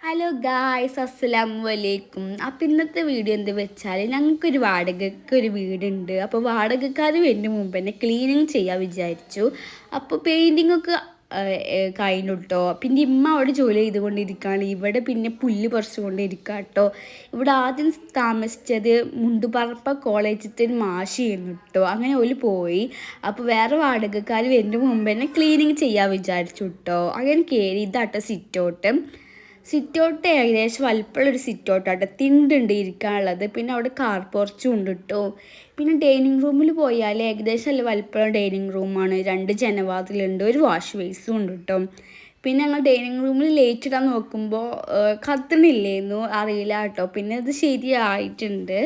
Hello guys, അസ്സലാമു അലൈക്കും. അപ്പോൾ ഇന്നത്തെ വീഡിയോ എന്ത് വെച്ചാൽ ഞങ്ങൾക്കൊരു വാടകയ്ക്കൊരു വീടുണ്ട്. അപ്പോൾ വാടകക്കാർ വരുന്ന മുമ്പ് തന്നെ ക്ലീനിങ് ചെയ്യാൻ വിചാരിച്ചു. അപ്പോൾ പെയിൻറ്റിങ്ങൊക്കെ കഴിഞ്ഞു കേട്ടോ. പിന്നെ ഇമ്മ അവിടെ ജോലി ചെയ്തുകൊണ്ടിരിക്കുകയാണ്. ഇവിടെ പിന്നെ പുല്ല് പറിച്ചുകൊണ്ടിരിക്കുക കേട്ടോ. ഇവിടെ ആദ്യം താമസിച്ചത് മുണ്ടുപറപ്പ കോളേജിലത്തെ മാഷ് ചെയ്യുന്നു കേട്ടോ. അങ്ങനെ ഓല് പോയി. അപ്പോൾ വേറെ വാടകക്കാർ വരുന്ന മുമ്പ് തന്നെ ക്ലീനിങ് ചെയ്യാൻ വിചാരിച്ചു കേട്ടോ. അങ്ങനെ കയറി ഇതാട്ടോ സിറ്റൗട്ട് ഏകദേശം വലിപ്പമുള്ളൊരു സിറ്റൗട്ടാട്ടോ. തിണ്ടുണ്ട് ഇരിക്കാനുള്ളത്. പിന്നെ അവിടെ കാർ പോർച്ചും ഉണ്ട് കേട്ടോ. പിന്നെ ഡൈനിങ് റൂമിൽ പോയാൽ ഏകദേശം നല്ല വലിപ്പമുള്ള ഡൈനിങ് റൂമാണ്. 2 ജനവാതിലുണ്ട്, ഒരു വാഷ് ബേസും ഉണ്ട് കേട്ടോ. പിന്നെ ഞങ്ങൾ ഡൈനിങ് റൂമിൽ ലൈറ്റ് ഇടാൻ നോക്കുമ്പോൾ കത്തണില്ലേന്നു, അറിയില്ല കേട്ടോ. പിന്നെ അത് ശരിയായിട്ടുണ്ട്,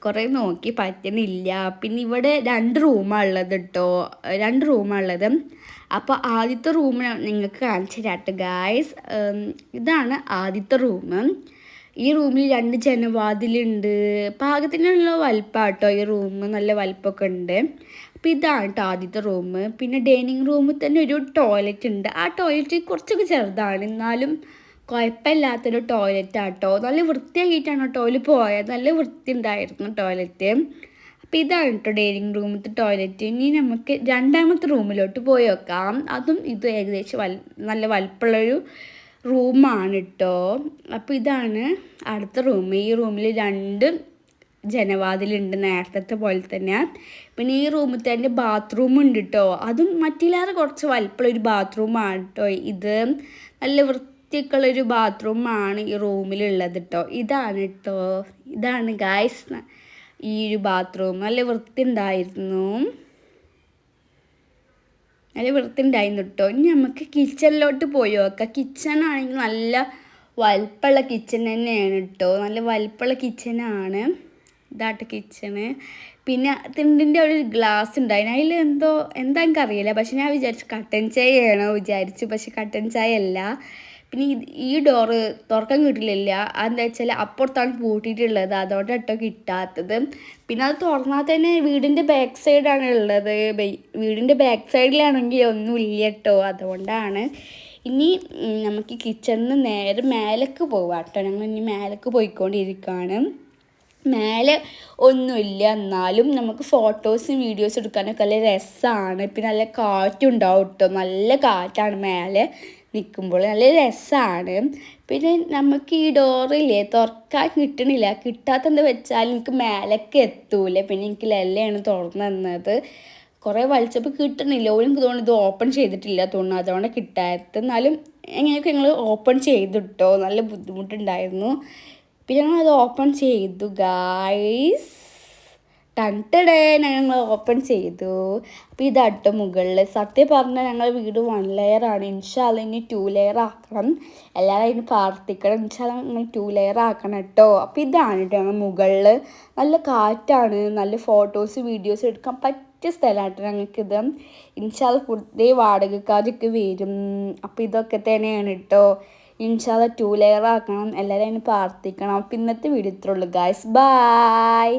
കുറേ നോക്കി പറ്റുന്നില്ല. പിന്നെ ഇവിടെ 2 റൂമാണ് ഉള്ളത് കേട്ടോ, 2 റൂമാണ് ഉള്ളത്. അപ്പോൾ ആദ്യത്തെ റൂം നിങ്ങൾക്ക് കാണിച്ചു തരാട്ടോ ഗായ്സ്. ഇതാണ് ആദ്യത്തെ റൂം. ഈ റൂമിൽ 2 ജനവാതിലുണ്ട്. പാകത്തിനുള്ള വലിപ്പാട്ടോ ഈ റൂം, നല്ല വലിപ്പമൊക്കെ ഉണ്ട്. അപ്പോൾ ഇതാണ് കേട്ടോ ആദ്യത്തെ റൂം. പിന്നെ ഡൈനിങ് റൂമിൽ തന്നെ ഒരു ടോയ്ലറ്റ് ഉണ്ട്. ആ ടോയ്ലറ്റ് കുറച്ചൊക്കെ ചെറുതാണ്, എന്നാലും കുഴപ്പമില്ലാത്തൊരു ടോയ്ലറ്റാട്ടോ. നല്ല വൃത്തിയാക്കിയിട്ടാണ് ടോയ്ലറ്റ് പോയത്, നല്ല വൃത്തി ഉണ്ടായിരുന്നു ടോയ്ലറ്റ്. അപ്പോൾ ഇതാണ് കേട്ടോ ഡൈനിങ് റൂമിലത്തെ ടോയ്ലറ്റ്. ഇനി നമുക്ക് രണ്ടാമത്തെ റൂമിലോട്ട് പോയി നോക്കാം. അതും ഇത് ഏകദേശം നല്ല വലിപ്പമുള്ളൊരു റൂമാണ് കേട്ടോ. അപ്പോൾ ഇതാണ് അടുത്ത റൂം. ഈ റൂമിൽ 2 ജനവാതിലുണ്ട്, നേരത്തെ പോലെ തന്നെ. പിന്നെ ഈ റൂമിൽ തന്നെ ബാത്റൂം ഉണ്ട് കേട്ടോ. അതും മറ്റില്ലാതെ കുറച്ച് വലിപ്പമുള്ളൊരു ബാത്റൂമാണ് കേട്ടോ. ഇത് നല്ല വൃത്തിയൊക്കെയുള്ളൊരു ബാത്റൂമാണ് ഈ റൂമിലുള്ളത് കേട്ടോ. ഇതാണ് ഗായ്സ് ഈ ഒരു ബാത്റൂം. നല്ല വൃത്തി ഉണ്ടായിരുന്നു കേട്ടോ. ഇനി നമുക്ക് കിച്ചണിലോട്ട് പോയി നോക്കാം. കിച്ചണാണെങ്കിൽ നല്ല വലിപ്പമുള്ള കിച്ചൺ തന്നെയാണ് കേട്ടോ. നല്ല വലിപ്പമുള്ള കിച്ചണാണ്. ഇതാട്ട് കിച്ചണ്. പിന്നെ തിണ്ടിൻ്റെ ഒരു ഗ്ലാസ് ഉണ്ടായിരുന്നു, അതിൽ എന്താ എനിക്കറിയില്ല. പക്ഷെ ഞാൻ വിചാരിച്ചു കട്ടൻ ചായ ആണോ വിചാരിച്ചു, പക്ഷെ കട്ടൻ ചായ അല്ല. പിന്നെ ഈ ഡോറ് തുറക്കാൻ കിട്ടില്ല. അതെന്താ വെച്ചാൽ അപ്പുറത്താണ് പൂട്ടിയിട്ടുള്ളത്, അതോടെ കേട്ടോ കിട്ടാത്തത്. പിന്നെ അത് തുറന്നാൽ തന്നെ വീടിൻ്റെ ബാക്ക് സൈഡാണ് ഉള്ളത്. വീടിൻ്റെ ബാക്ക് സൈഡിലാണെങ്കിൽ ഒന്നുമില്ല കേട്ടോ, അതുകൊണ്ടാണ്. ഇനി നമുക്ക് കിച്ചണിൽ നിന്ന് നേരെ മേലേക്ക് പോവാം കേട്ടോ. ഞങ്ങൾ ഇനി മേലേക്ക് പോയിക്കൊണ്ടിരിക്കുകയാണ്. മേലെ ഒന്നുമില്ല, എന്നാലും നമുക്ക് ഫോട്ടോസും വീഡിയോസും എടുക്കാനൊക്കെ നല്ല രസമാണ്. പിന്നെ നല്ല കാറ്റുണ്ടാവും കേട്ടോ, നല്ല കാറ്റാണ് മേലെ നിൽക്കുമ്പോൾ, നല്ല രസമാണ്. പിന്നെ നമുക്ക് ഈ ഡോറില്ലേ തുറക്കാൻ കിട്ടണില്ല. കിട്ടാത്തെന്താ വെച്ചാൽ എനിക്ക് മേലേക്ക് എത്തൂല. പിന്നെ എനിക്ക് ലല്ലയാണ് തുറന്നു തന്നത്. കുറേ വലിച്ചപ്പോൾ കിട്ടണില്ല. എനിക്ക് തോന്നുന്നു ഇത് ഓപ്പൺ ചെയ്തിട്ടില്ല തോന്നുന്നു, അതുകൊണ്ട് കിട്ടാത്തത്. എന്നാലും എങ്ങനെയൊക്കെ ഞങ്ങൾ ഓപ്പൺ ചെയ്തിട്ടോ, നല്ല ബുദ്ധിമുട്ടുണ്ടായിരുന്നു. പിന്നെ ഞങ്ങളത് ഓപ്പൺ ചെയ്തു ഗായ്സ്. ഞങ്ങൾ ഓപ്പൺ ചെയ്തു. അപ്പോൾ ഇതാട്ടോ മുകളിൽ. സത്യം പറഞ്ഞാൽ ഞങ്ങൾ വീട് 1 ലെയറാണ്. ഇൻഷാ അല്ലാഹ് ഇനി 2 ലെയർ ആക്കണം. എല്ലാവരും അതിന് പ്രാർത്ഥിക്കണം. ഇൻഷാ അല്ലാഹ് ഞങ്ങൾ 2 ലെയർ ആക്കണം കേട്ടോ. അപ്പോൾ ഇതാണ് കേട്ടോ ഞങ്ങൾ മുകളിൽ. നല്ല കാറ്റാണ്, നല്ല ഫോട്ടോസ് വീഡിയോസ് എടുക്കാൻ പറ്റിയ സ്ഥലമാട്ടോ ഞങ്ങൾക്കിത്. ഇൻഷാ അല്ലാഹ് പുതിയ വാടകക്കാരൊക്കെ വരും. അപ്പോൾ ഇതൊക്കെ തന്നെയാണ് കേട്ടോ. ഇൻഷാ അല്ലാഹ് 2 ലെയർ ആക്കണം. എല്ലാവരും അതിന് പ്രാർത്ഥിക്കണം. അപ്പോൾ ഇന്നത്തെ വീഡിയോ ഇത്രയുള്ളൂ ഗായ്സ്. ബൈ.